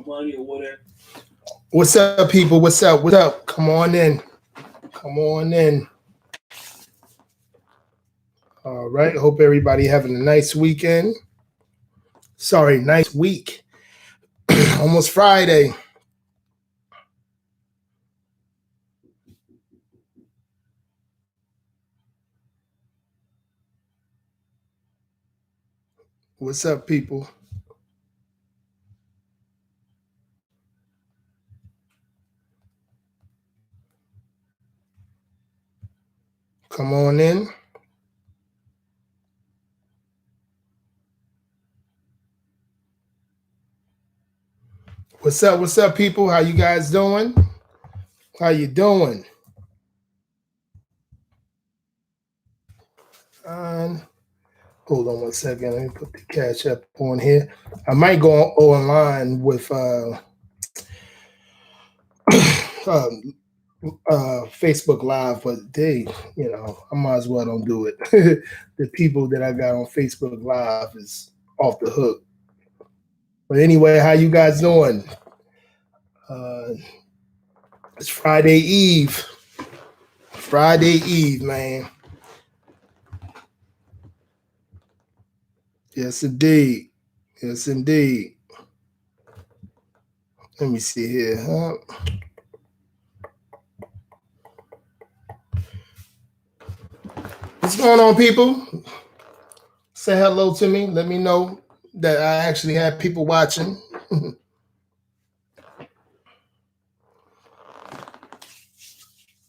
money or whatever. What's up, people? What's up? What's up? Come on in. Come on in. All right. Hope everybody having a nice weekend. Sorry, nice week. Almost Friday. What's up, people? Come on in. What's up? What's up, people? How you guys doing? How you doing? Hold on one second. Let me put the catch up on here. I might go online with Facebook Live, but I might as well don't do it. The people that I got on Facebook Live is off the hook. But anyway, how you guys doing? It's Friday Eve. Friday Eve, man. Yes, indeed. Yes, indeed. Let me see here. What's going on, people? Say hello to me. Let me know that I actually have people watching.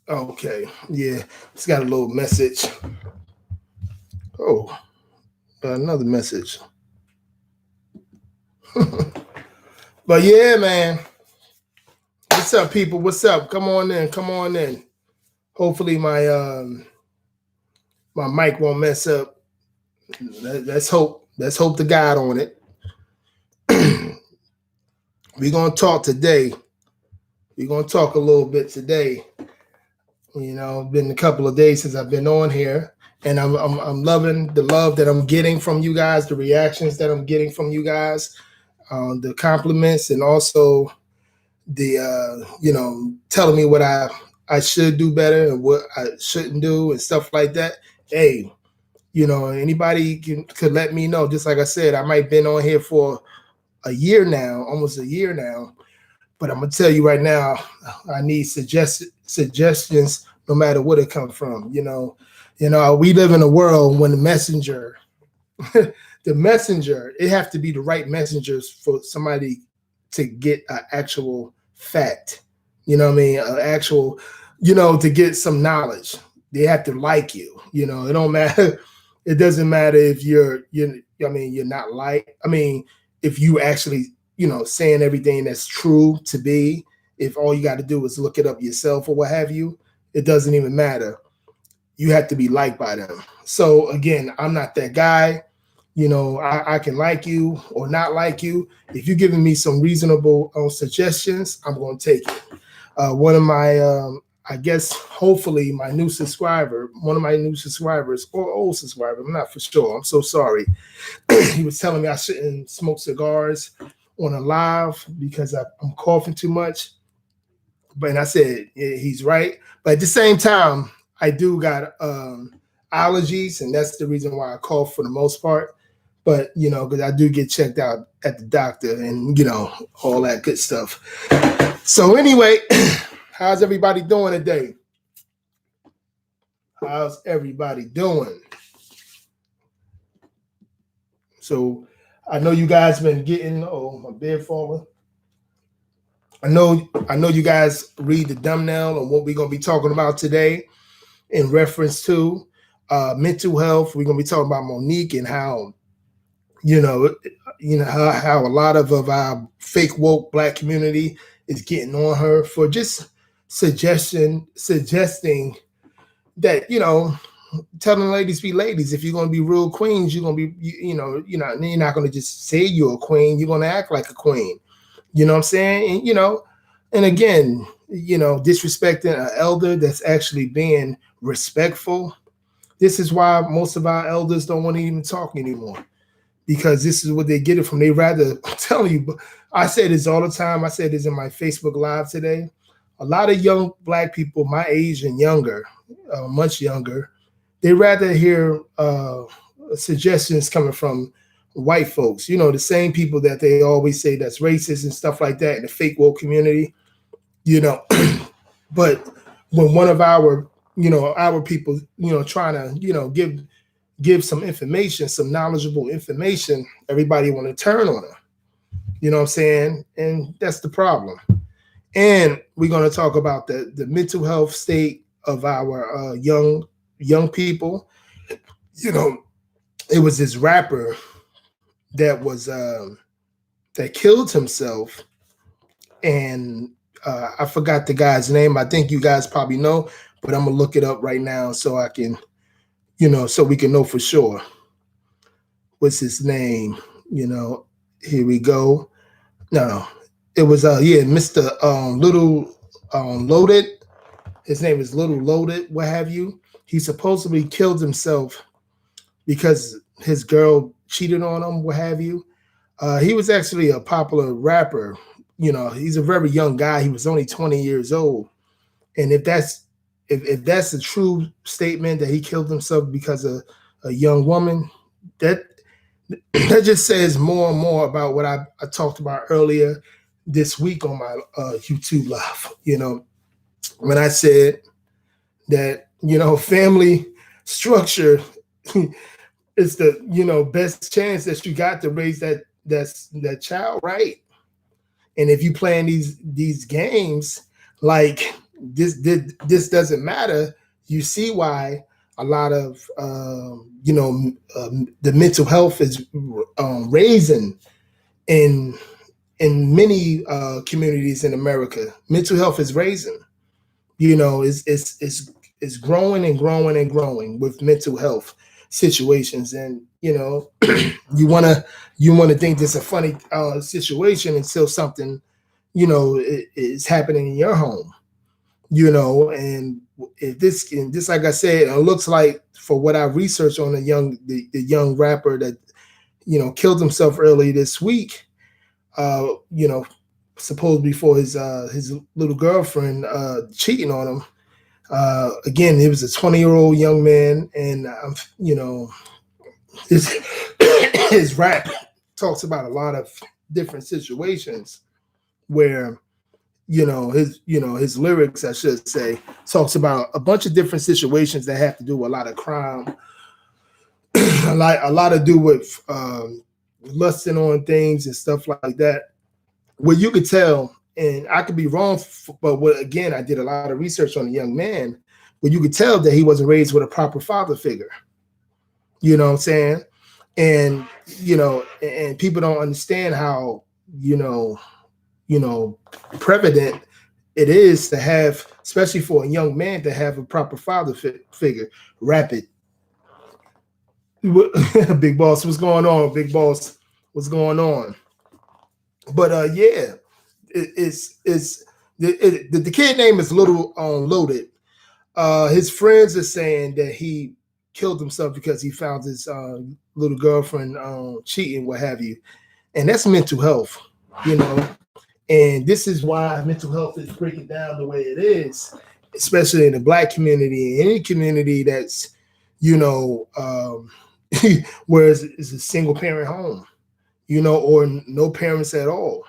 Okay. Yeah. It's got a little message. Oh, another message. But yeah, man. What's up, people? What's up? Come on in. Come on in. Hopefully my my mic won't mess up. Let's hope. Let's hope to God on it. We're gonna talk today. We're gonna talk a little bit today. You know, it's been a couple of days since I've been on here, and I'm loving the love that I'm getting from you guys, the reactions that I'm getting from you guys, the compliments, and also the telling me what I should do better and what I shouldn't do and stuff like that. Hey, anybody could let me know. Just like I said, I might have been on here for a year now, almost a year now. But I'm gonna tell you right now, I need suggestions, no matter what it comes from. We live in a world when the messenger, it have to be the right messengers for somebody to get an actual fact. You know what I mean? An actual, to get some knowledge. They have to like you. It don't matter. It doesn't matter if you're not like. I mean, if you actually, saying everything that's true to be. If all you got to do is look it up yourself or what have you, it doesn't even matter. You have to be liked by them. So again, I'm not that guy. I can like you or not like you. If you're giving me some reasonable suggestions, I'm going to take it. One of my, I guess, hopefully one of my new subscribers or old subscriber, I'm not for sure. I'm so sorry. He was telling me I shouldn't smoke cigars on a live because I'm coughing too much. But I said, yeah, he's right. But at the same time, I do got allergies, and that's the reason why I cough for the most part. But, because I do get checked out at the doctor and, all that good stuff. So anyway, how's everybody doing today? How's everybody doing? So I know you guys been getting, my bed falling. I know you guys read the thumbnail on what we're going to be talking about today in reference to mental health. We're going to be talking about Monique and how, how a lot of our fake woke Black community is getting on her for just suggesting that, telling ladies be ladies. If you're going to be real queens, you're going to be, you're not going to just say you're a queen. You're going to act like a queen. You know what I'm saying? And again, disrespecting an elder that's actually being respectful. This is why most of our elders don't want to even talk anymore, because this is what they get it from. They rather, I'm telling you, but I say this all the time. I said this in my Facebook Live today. A lot of young black people my age and younger, much younger, they rather hear suggestions coming from white folks. You know, the same people that they always say that's racist and stuff like that in the fake woke community. You know, but when one of our, our people, trying to, give some information, some knowledgeable information, everybody want to turn on her. You know what I'm saying? And that's the problem. And we're going to talk about the mental health state of our young people. You know, it was this rapper that was that killed himself, and I forgot the guy's name. I think you guys probably know, but I'm gonna look it up right now so I can, so we can know for sure. What's his name? Here we go. No, it was Mr. Little Loaded. His name is Little Loaded, what have you. He supposedly killed himself because his girl cheated on him, what have you. He was actually a popular rapper. He's a very young guy. He was only 20 years old. And if that's a true statement that he killed himself because of a young woman, that just says more and more about what I talked about earlier this week on my YouTube live. When I said that, family structure is the, best chance that you got to raise that child right. And if you playing these games like this doesn't matter, you see why a lot of the mental health is raising in many communities in America. Mental health is raising. It's growing and growing and growing with mental health situations, and you want to think this is a funny situation until something is happening in your home, and if this like I said, it looks like, for what I researched on the young rapper that killed himself early this week, supposedly for his little girlfriend cheating on him. Again, he was a 20-year-old young man, and his rap talks about a lot of different situations where his lyrics, I should say, talks about a bunch of different situations that have to do with a lot of crime, a lot to do with lusting on things and stuff like that. Where you could tell, and I could be wrong, but again, I did a lot of research on the young man, where you could tell that he wasn't raised with a proper father figure. You know what I'm saying? And and people don't understand how prevalent it is to have, especially for a young man, to have a proper father figure. Rapid. Big boss, what's going on? Big boss, what's going on? But the kid name is Little Loaded. His friends are saying that he killed himself because he found his little girlfriend cheating, what have you, and that's mental health, And this is why mental health is breaking down the way it is, especially in the Black community, any community that's where it's a single parent home, or no parents at all.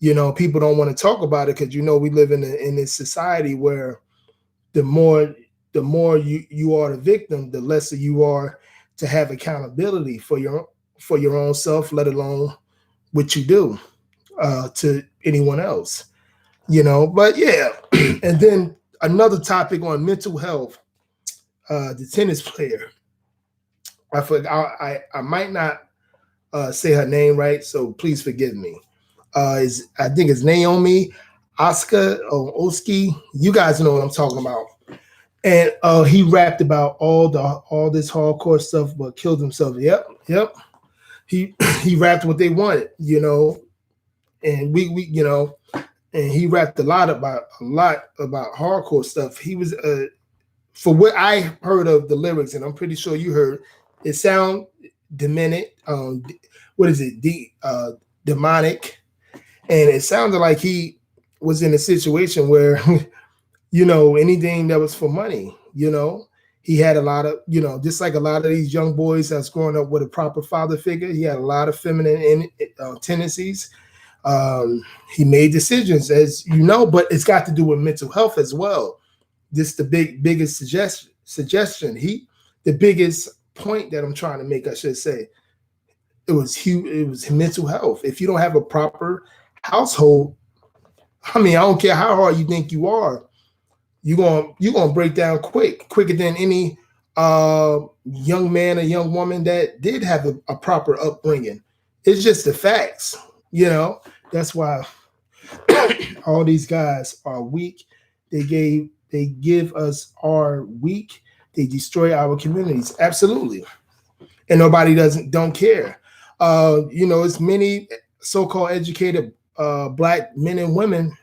People don't want to talk about it because we live in this society where the more you are the victim, the lesser you are to have accountability for your own self, let alone what you do to anyone else. But yeah. And then another topic on mental health, the tennis player. I might not say her name right, so please forgive me. I think it's Naomi Osaka or Oski. You guys know what I'm talking about. And he rapped about all this hardcore stuff, but killed himself. Yep. He rapped what they wanted, and we and he rapped a lot about hardcore stuff. He was for what I heard of the lyrics, and I'm pretty sure you heard, demented, what is it, demonic, and it sounded like he was in a situation where anything that was for money, he had a lot of, just like a lot of these young boys that's growing up with a proper father figure, he had a lot of feminine tendencies. He made decisions, as you know, but it's got to do with mental health as well. This the biggest suggestion. The biggest point that I'm trying to make, I should say, it was huge. It was mental health. If you don't have a proper household, I mean, I don't care how hard you think you are, you're gonna break down quicker than any young man or young woman that did have a proper upbringing. It's just the facts, That's why all these guys are weak. They give us our weak. They destroy our communities. Absolutely, and nobody don't care. It's many so-called educated Black men and women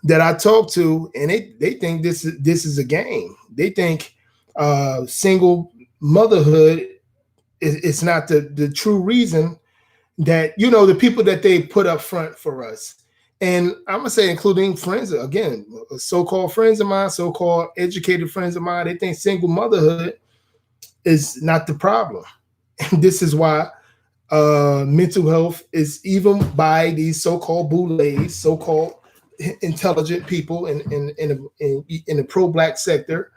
that I talk to, and they think this is a game. They think single motherhood is not the true reason that, the people that they put up front for us. And I'm gonna say, including friends, again, so-called friends of mine, so-called educated friends of mine, they think single motherhood is not the problem. And this is why mental health is, even by these so-called boulets, so-called intelligent people in the pro-Black sector,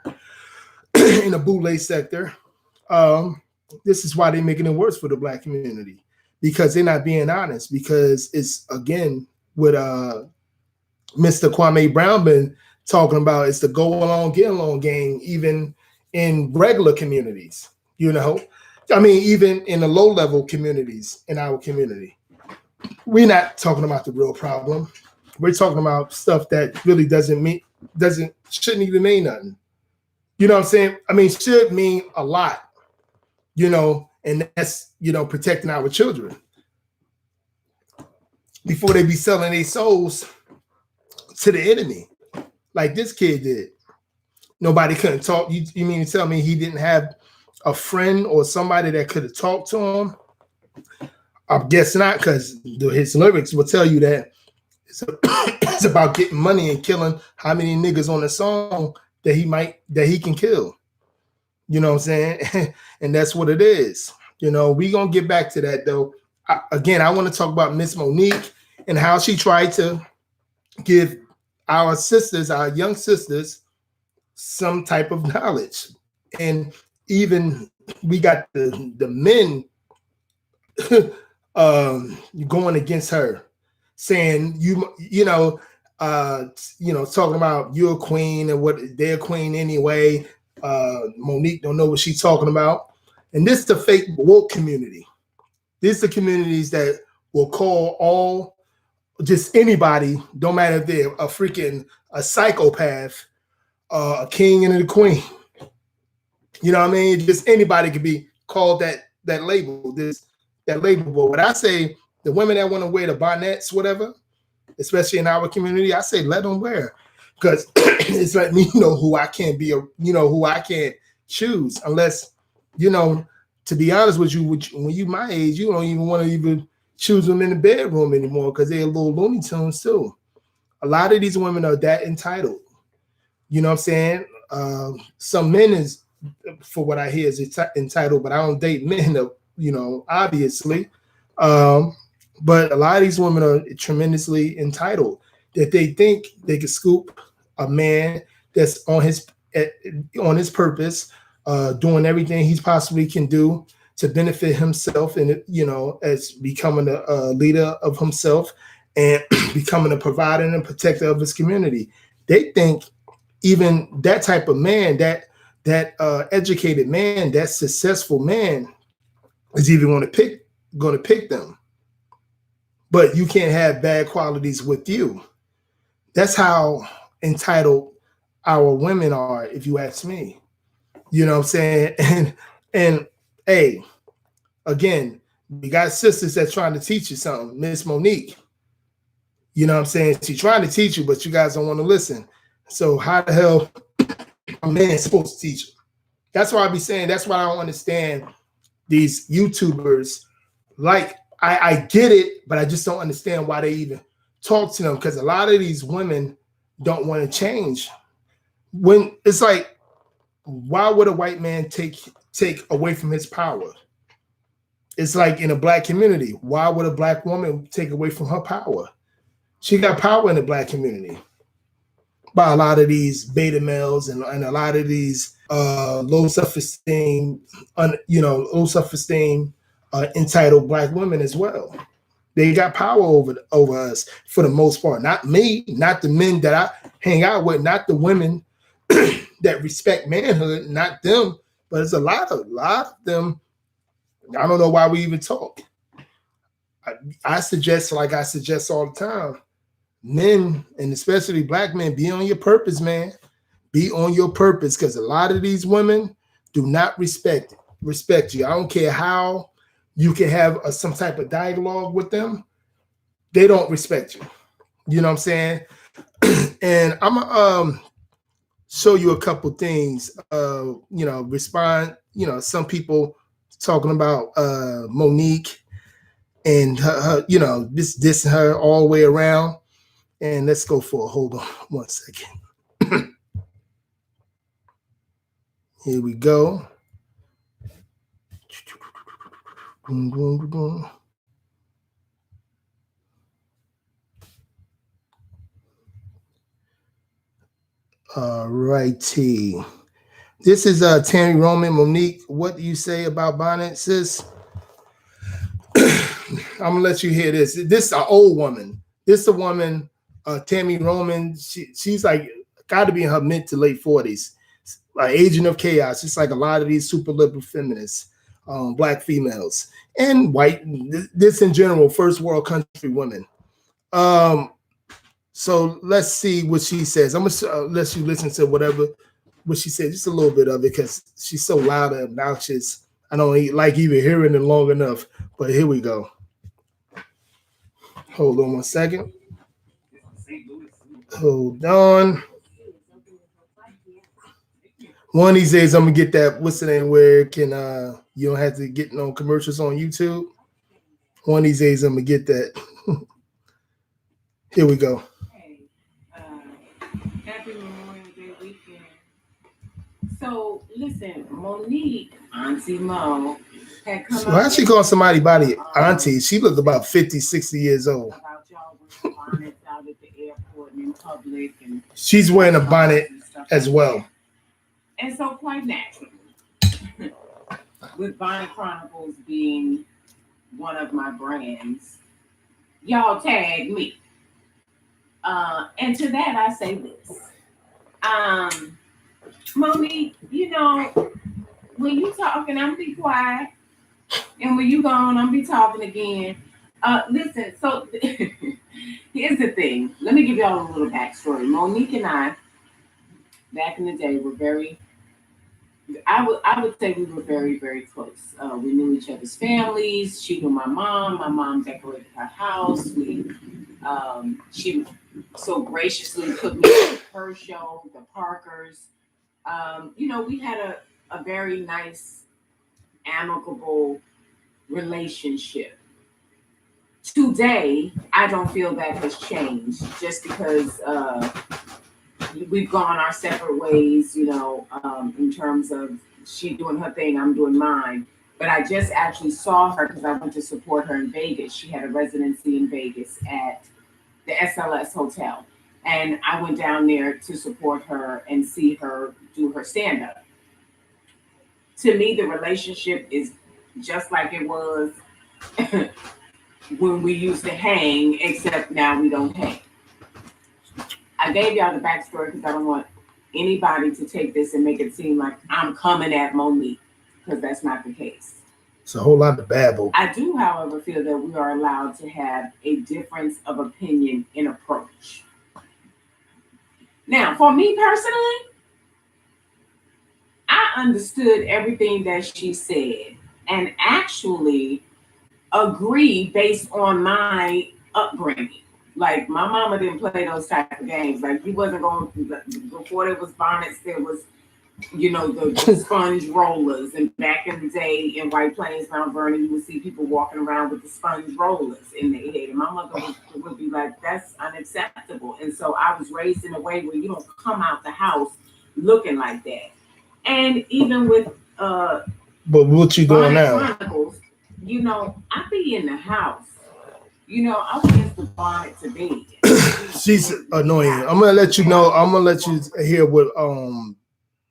in the boule sector, this is why they're making it worse for the Black community, because they're not being honest. Because it's, again, what Mr. Kwame Brown been talking about, it's the go along, get along game, even in regular communities, I mean, even in the low level communities in our community. We're not talking about the real problem. We're talking about stuff that really shouldn't even mean nothing. You know what I'm saying? I mean, should mean a lot, and that's, protecting our children before they be selling their souls to the enemy, like this kid did. Nobody couldn't talk. You mean to tell me he didn't have a friend or somebody that could have talked to him? I guess not, because his lyrics will tell you that it's about getting money and killing how many niggas on the song that he can kill. You know what I'm saying? And that's what it is. We gonna get back to that though. I want to talk about Miss Monique and how she tried to give our sisters, our young sisters, some type of knowledge. And even we got the men going against her, saying talking about you're a queen and what they're queen anyway. Monique don't know what she's talking about. And this is the fake woke community. These are the communities that will call just anybody, don't matter if they're a psychopath, a king and a queen. You know what I mean? Just anybody could be called that label, that label. But I say the women that want to wear the bonnets, whatever, especially in our community, I say let them wear, because it's like me, who I can't be, who I can't choose, unless, to be honest with you, when you my age, you don't even want to even choose them in the bedroom anymore, because they're a little Looney Tunes too. A lot of these women are that entitled. You know what I'm saying? Some men is, for what I hear, is entitled, but I don't date men, obviously. But a lot of these women are tremendously entitled, that they think they could scoop a man that's on his purpose, doing everything he possibly can do to benefit himself, and as becoming a leader of himself and becoming a provider and a protector of his community. They think even that type of man, that educated man, that successful man, is even going to pick them. But you can't have bad qualities with you. That's how entitled our women are, if you ask me. You know what I'm saying? And hey, again, we got sisters that's trying to teach you something. Miss Monique, you know what I'm saying? She's trying to teach you, but you guys don't want to listen. So how the hell a man supposed to teach you? That's why I be saying, that's why I don't understand these YouTubers, like I get it, but I just don't understand why they even talk to them, because a lot of these women don't want to change. When it's like, why would a white man take away from his power? It's like in a black community, why would a black woman take away from her power? She got power in the black community by a lot of these beta males and a lot of these low self-esteem, low self-esteem, entitled black women as well. They got power over us for the most part. Not me, not the men that I hang out with, not the women that respect manhood, not them. But it's a lot of them. I don't know why we even talk. I suggest, like I suggest all the time, men, and especially black men, be on your purpose, man. Be on your purpose, because a lot of these women do not respect you. I don't care how you can have some type of dialogue with them. They don't respect you. You know what I'm saying? And I'm gonna show you a couple things. Respond. Some people talking about Monique and her this dissing her all the way around. And let's go for hold on 1 second. Here we go. All righty. This is Tammy Roman. Monique, what do you say about Bonnets, sis? I'm gonna let you hear this. This is an old woman. This is a woman, Tammy Roman. She's like got to be in her mid to late 40s. Agent of chaos. Just like a lot of these super liberal feminists, black females and white. This in general, first world country women. So let's see what she says. I'm gonna let you listen to what she said, just a little bit of it, because she's so loud and obnoxious. I don't like even hearing it long enough. But here we go. Hold on 1 second. Hold on. One of these days, I'm gonna get that. What's the name? Where you don't have to get no commercials on YouTube. One of these days, I'm gonna get that. Here we go. Happy Memorial Day weekend. So listen, Monique, Auntie Mo, had come. So how she call somebody body auntie? She looked about 50, 60 years old. About y'all wearing bonnets out at the airport and in public, and she's wearing a bonnet as well. And so, quite naturally, with Bonnet Chronicles being one of my brands, y'all tag me. And to that, I say this. Monique, when you talking, I'm be quiet. And when you gone, I'm be talking again. Listen, so here's the thing. Let me give y'all a little backstory. Monique and I, back in the day, were I would say we were very, very close. We knew each other's families. She knew my mom. My mom decorated her house. She so graciously put me on her show, The Parkers. We had a very nice, amicable relationship. Today, I don't feel that has changed just because we've gone our separate ways, in terms of she doing her thing, I'm doing mine. But I just actually saw her because I went to support her in Vegas. She had a residency in Vegas at the SLS Hotel. And I went down there to support her and see her do her stand-up. To me, the relationship is just like it was when we used to hang, except now we don't hang. I gave y'all the backstory because I don't want anybody to take this and make it seem like I'm coming at Monique, because that's not the case. It's a whole lot of babble. I do, however, feel that we are allowed to have a difference of opinion in approach. Now, for me personally, I understood everything that she said and actually agree based on my upbringing. Like, my mama didn't play those type of games. Like, you wasn't going, before there was bonnets, there was you know, the sponge rollers. And back in the day in White Plains, Mount Vernon, you would see people walking around with the sponge rollers in their head. And my mother would be like, that's unacceptable. And so I was raised in a way where you don't come out the house looking like that. And even with But what you doing Bonnet now? Chronicles, you know, I be in the house. You know, I want the bonnet to be. She's annoying. I'm gonna let you know. I'm gonna let you hear what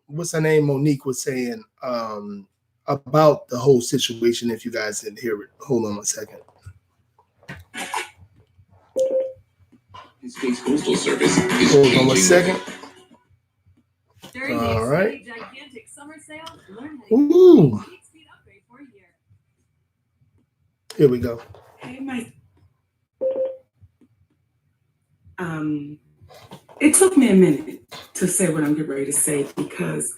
what's her name, Monique, was saying about the whole situation. If you guys didn't hear it, hold on a second. His State's Postal Service is Hold on a second. During All the right. gigantic summer sale, learn how to Ooh. get speed upgrade for a year. Here we go. Hey, Mike. It took me a minute to say what I'm getting ready to say because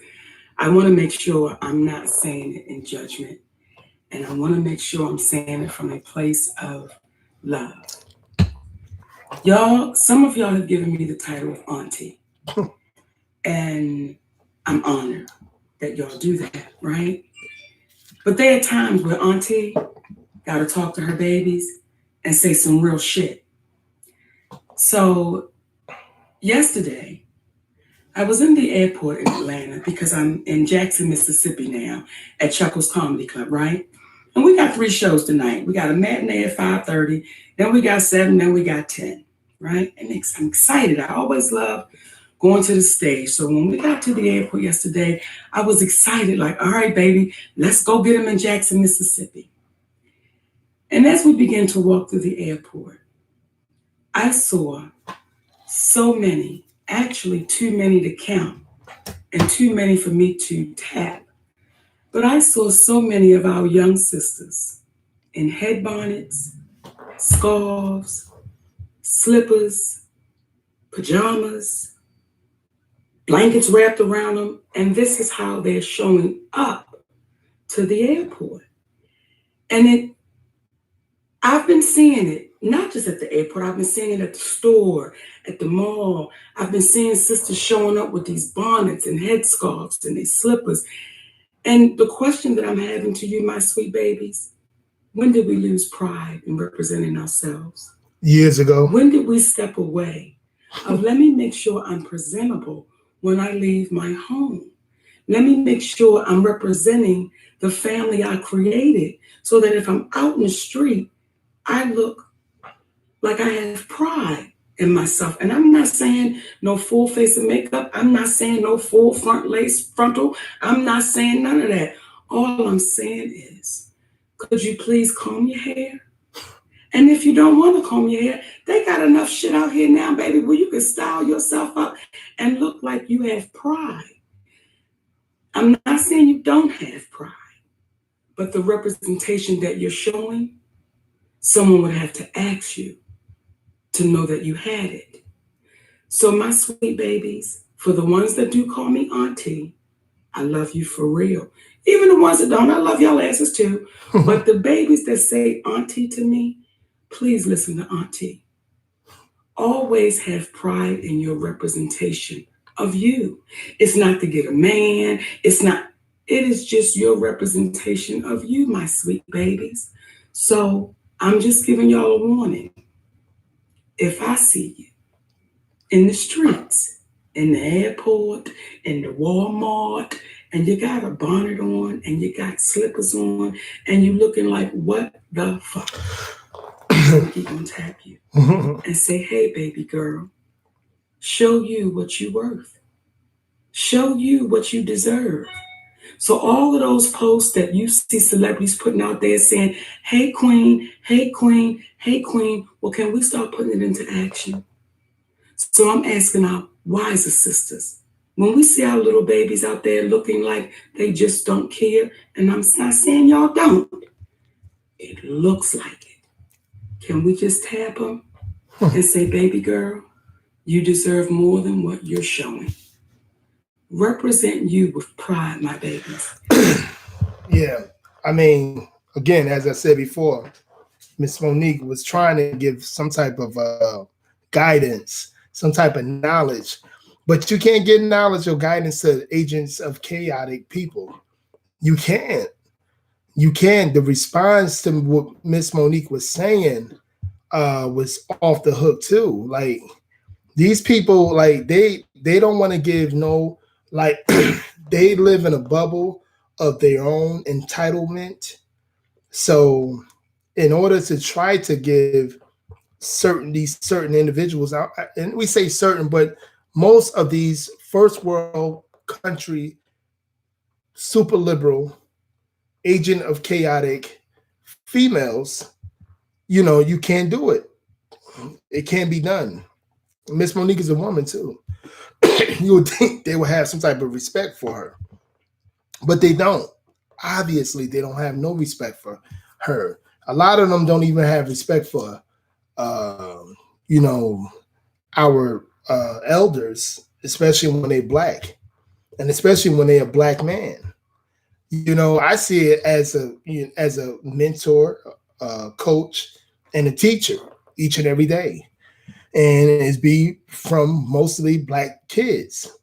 I want to make sure I'm not saying it in judgment. And I want to make sure I'm saying it from a place of love. Y'all, some of y'all have given me the title of auntie. And I'm honored that y'all do that, right? But there are times where auntie got to talk to her babies and say some real shit. So yesterday, I was in the airport in Atlanta because I'm in Jackson, Mississippi now at Chuckles Comedy Club, right? And we got 3 shows tonight. We got a matinee at 5:30, then we got 7, then we got 10, right? And I'm excited. I always love going to the stage. So when we got to the airport yesterday, I was excited, like, all right, baby, let's go get them in Jackson, Mississippi. And as we began to walk through the airport, I saw so many, actually too many to count and too many for me to tap. But I saw so many of our young sisters in head bonnets, scarves, slippers, pajamas, blankets wrapped around them, and this is how they're showing up to the airport. And I've been seeing it, not just at the airport, I've been seeing it at the store, at the mall. I've been seeing sisters showing up with these bonnets and headscarves and these slippers. And the question that I'm having to you, my sweet babies, when did we lose pride in representing ourselves? Years ago. When did we step away of let me make sure I'm presentable when I leave my home? Let me make sure I'm representing the family I created so that if I'm out in the street, I look like I have pride in myself. And I'm not saying no full face of makeup. I'm not saying no full front lace frontal. I'm not saying none of that. All I'm saying is, could you please comb your hair? And if you don't want to comb your hair, they got enough shit out here now, baby, where you can style yourself up and look like you have pride. I'm not saying you don't have pride, but the representation that you're showing, someone would have to ask you to know that you had it. So my sweet babies, for the ones that do call me auntie, I love you for real. Even the ones that don't, I love y'all asses too. But the babies that say auntie to me, please listen to auntie. Always have pride in your representation of you. It's not to get a man. It is just your representation of you, my sweet babies. So I'm just giving y'all a warning. If I see you in the streets, in the airport, in the Walmart, and you got a bonnet on and you got slippers on and you looking like, what the fuck? I'm gonna tap you and say, hey, baby girl, show you what you worth. Show you what you deserve. So all of those posts that you see celebrities putting out there saying, hey, queen, hey, queen, hey, queen, well, can we start putting it into action? So I'm asking our wiser sisters, when we see our little babies out there looking like they just don't care, and I'm not saying y'all don't, it looks like it. Can we just tap them and say, baby girl, you deserve more than what you're showing. Represent you with pride, my babies. Yeah. I mean, again, as I said before, Miss Monique was trying to give some type of guidance, some type of knowledge But you can't get knowledge or guidance to agents of chaotic people. You can't. You can. The response to what Miss Monique was saying was off the hook too. Like these people, like they don't want to give no, like they live in a bubble of their own entitlement. So in order to try to give certain individuals out, and we say certain, but most of these first world country super liberal agent of chaotic females, you can't do it. It can't be done. Miss Monique is a woman too. You would think they would have some type of respect for her, but they don't. Obviously, they don't have no respect for her. A lot of them don't even have respect for, you know, our elders, especially when they're black, and especially when they're a black man. I see it as a mentor, coach, and a teacher each and every day, and it's be from mostly black kids,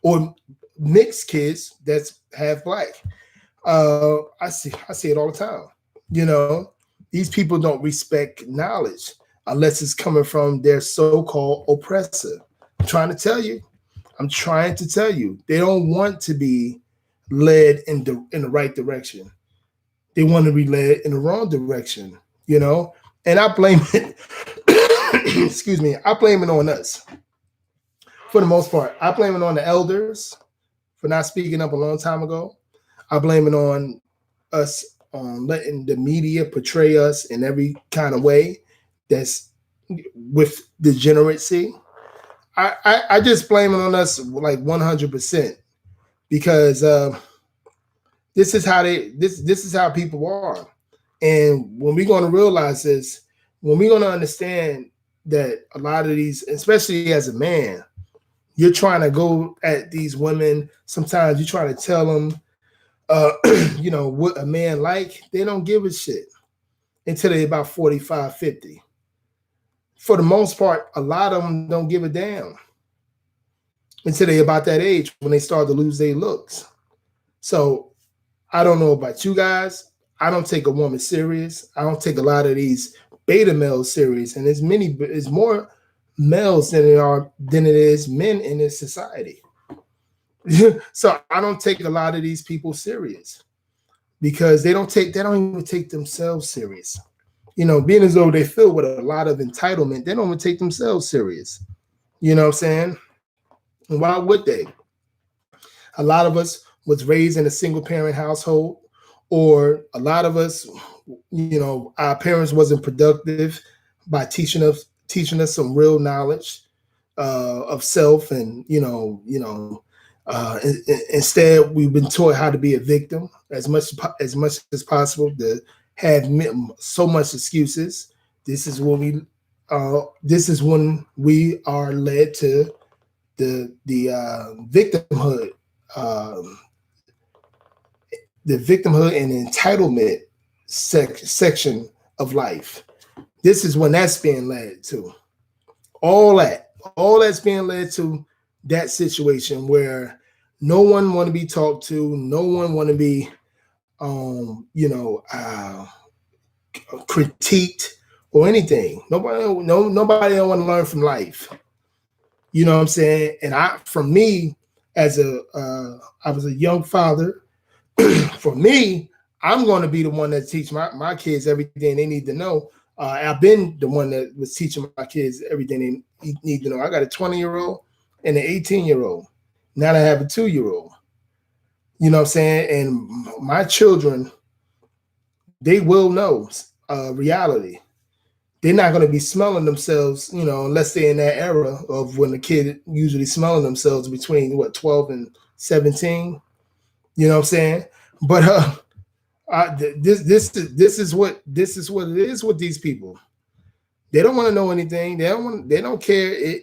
or mixed kids that's half black. I see it all the time. These people don't respect knowledge unless it's coming from their so-called oppressor. I'm trying to tell you, they don't want to be led in the right direction. They want to be led in the wrong direction, and I blame it. Excuse me. I blame it on us for the most part. I blame it on the elders for not speaking up a long time ago. I blame it on us on letting the media portray us in every kind of way that's with degeneracy. I just blame it on us like 100% because this is how people are. And when we're going to realize this, when we're going to understand that a lot of these, especially as a man, you're trying to go at these women. Sometimes you try to tell them, what a man like. They don't give a shit until they're about 45, 50. For the most part, a lot of them don't give a damn until they're about that age when they start to lose their looks. So I don't know about you guys. I don't take a woman serious. I don't take a lot of these beta males serious, and it's more males than it is men in this society. So I don't take a lot of these people serious because they don't even take themselves serious. Being as though they feel with a lot of entitlement, they don't even take themselves serious. You know what I'm saying? And why would they? A lot of us was raised in a single parent household, or a lot of us, our parents wasn't productive by teaching us some real knowledge of self, and instead we've been taught how to be a victim as much as possible, to have so much excuses. This is when we are led to the victimhood. The victimhood and entitlement section of life. This is when that's being led to. All that's being led to that situation where no one want to be talked to, no one want to be, critiqued or anything. Nobody don't want to learn from life. You know what I'm saying? And I was a young father. For me, I'm going to be the one that teach my kids everything they need to know. I've been the one that was teaching my kids everything they need to know. I got a 20-year-old and an 18-year-old. Now I have a 2-year-old. You know what I'm saying? And my children, they will know reality. They're not going to be smelling themselves, unless they're in that era of when the kid usually smelling themselves between 12 and 17. You know what I'm saying? But this is what it is with these people. They don't want to know anything. They don't care.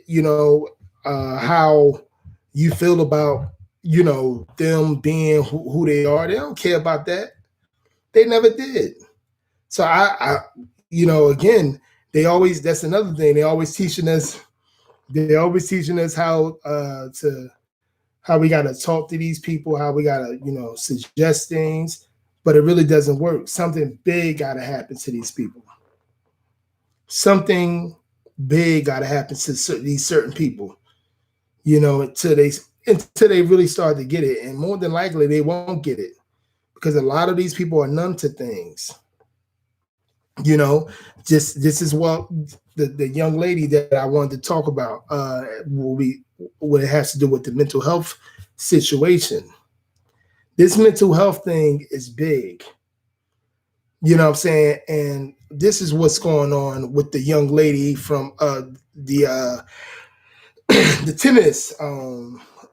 How you feel about them being who they are. They don't care about that. They never did. So again, that's another thing. They always teaching us They're always teaching us how we gotta talk to these people, how we gotta, suggest things, but it really doesn't work. Something big gotta happen to these people. Something big gotta happen to these certain people, until they really start to get it. And more than likely they won't get it because a lot of these people are numb to things. Just this is what the young lady that I wanted to talk about what it has to do with the mental health situation. This mental health thing is big. You know what I'm saying? And this is what's going on with the young lady from the the tennis.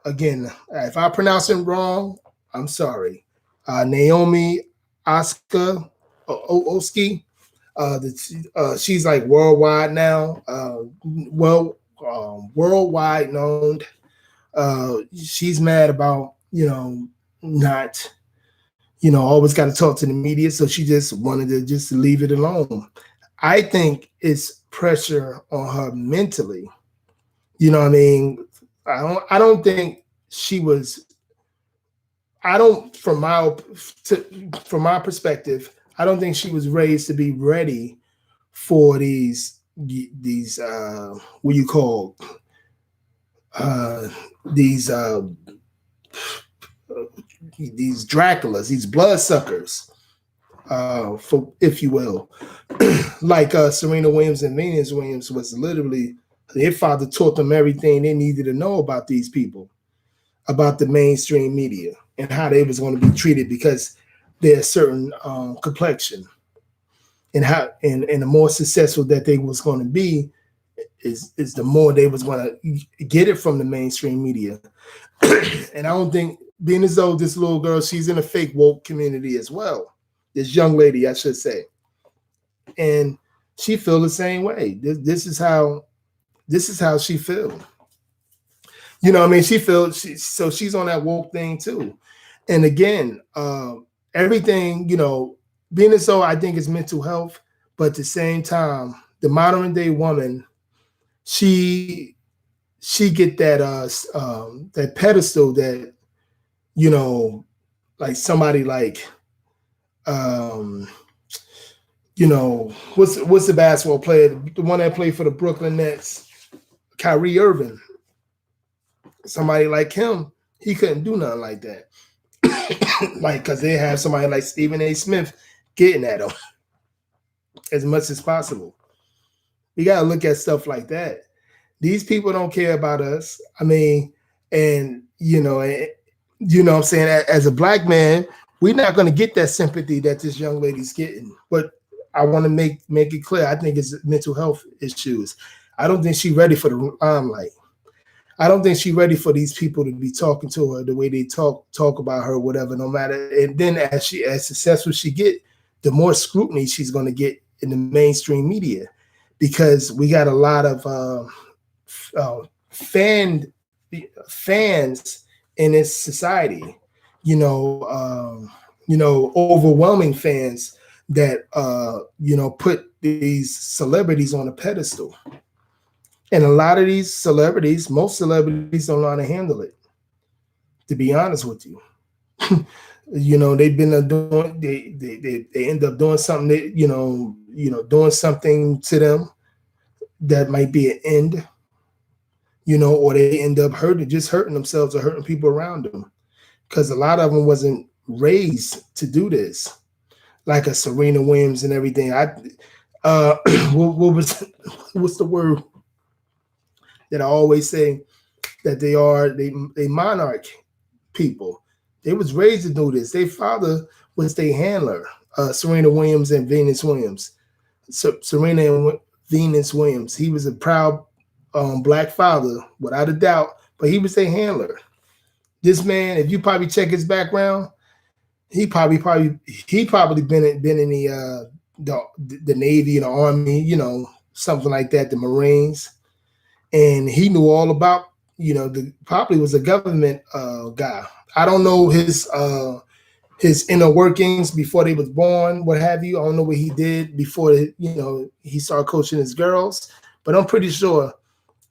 Again, if I pronounce it wrong, I'm sorry. Naomi Osaka Oski. She's like worldwide now. Worldwide known. She's mad about not always got to talk to the media, so she just wanted to just leave it alone. I think it's pressure on her mentally. You know what I mean? I don't think she was. I don't from my perspective. I don't think she was raised to be ready for these what you call these Draculas, these bloodsuckers, for if you will, like Serena Williams and Venus Williams was literally their father taught them everything they needed to know about these people, about the mainstream media and how they was going to be treated because they're a certain complexion, and how and the more successful that they was going to be is the more they was going to get it from the mainstream media. And I don't think, being as though this little girl, she's in a fake woke community as well. This young lady, I should say, and she feel the same way. This is how she feel. You know what I mean? So she's on that woke thing too. And again, everything, being as though I think it's mental health, but at the same time, the modern day woman, she get that pedestal that, like somebody like, what's the basketball player, the one that played for the Brooklyn Nets, Kyrie Irving. Somebody like him, he couldn't do nothing like that. Like, because they have somebody like Stephen A. Smith getting at him as much as possible. We got to look at stuff like that. These people don't care about us. I mean, and what I'm saying, as a black man, we're not going to get that sympathy that this young lady's getting. But I want to make it clear, I think it's mental health issues. I don't think she's ready for the limelight. I don't think she's ready for these people to be talking to her the way they talk about her, whatever, no matter. And then as successful she get, the more scrutiny she's going to get in the mainstream media, because we got a lot of fans in this society, overwhelming fans that put these celebrities on a pedestal. And a lot of these celebrities, most celebrities don't know how to handle it, to be honest with you. They've been doing, they end up doing something that, doing something to them that might be an end, or they end up hurting themselves or hurting people around them. Because a lot of them wasn't raised to do this, like a Serena Williams and everything. What's the word that I always say that they monarch people. They was raised to do this. Their father was their handler, Serena Williams and Venus Williams. Serena and Venus Williams. He was a proud black father, without a doubt, but he was their handler. This man, if you probably check his background, he probably been in the Navy, the Army, something like that, the Marines. And he knew all about, probably was a government guy. I don't know his inner workings before they was born, what have you. I don't know what he did before, he started coaching his girls. But I'm pretty sure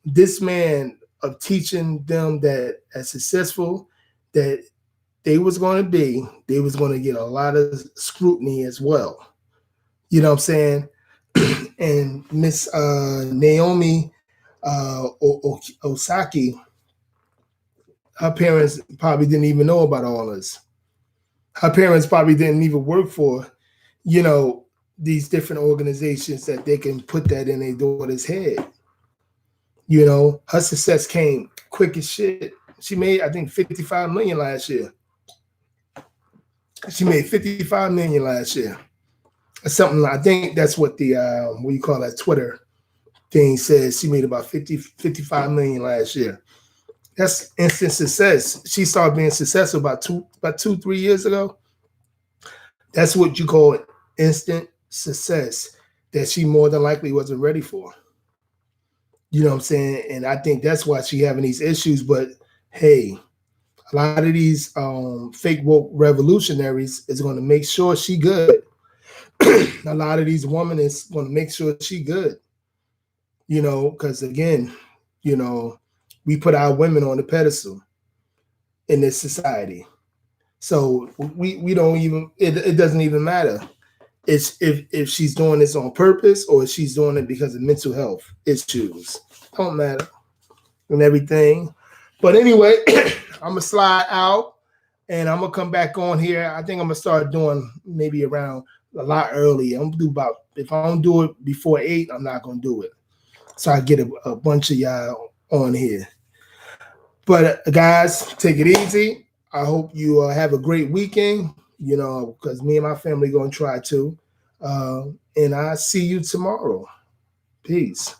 this man of teaching them that as successful that they was going to be, they was going to get a lot of scrutiny as well. You know what I'm saying? And Miss Naomi Osaki, her parents probably didn't even know about all this. Her parents probably didn't even work for, you know, these different organizations that they can put that in their daughter's head. You know, her success came quick as shit. She made, I think, 55 million last year. She made 55 million last year. Something, I think that's what the what you call that Twitter thing says. She made about 55 million last year. That's instant success. She started being successful about 2-3 years ago. That's what you call instant success that she more than likely wasn't ready for. You know what I'm saying? And I think that's why she having these issues. But hey, a lot of these fake woke revolutionaries is going to make sure she good. A lot of these women is going to make sure she good. You know, because again, you know, we put our women on the pedestal in this society. So we don't even, it doesn't even matter. It's if she's doing this on purpose or if she's doing it because of mental health issues. Don't matter and everything. But anyway, I'm gonna slide out and I'm gonna come back on here. I think I'm gonna start doing maybe around a lot early. I'm gonna do about, if I don't do it before 8, I'm not gonna do it. So I get a bunch of y'all on here. But guys, take it easy. I hope you have a great weekend, you know, because me and my family going to try to. And I see you tomorrow. Peace.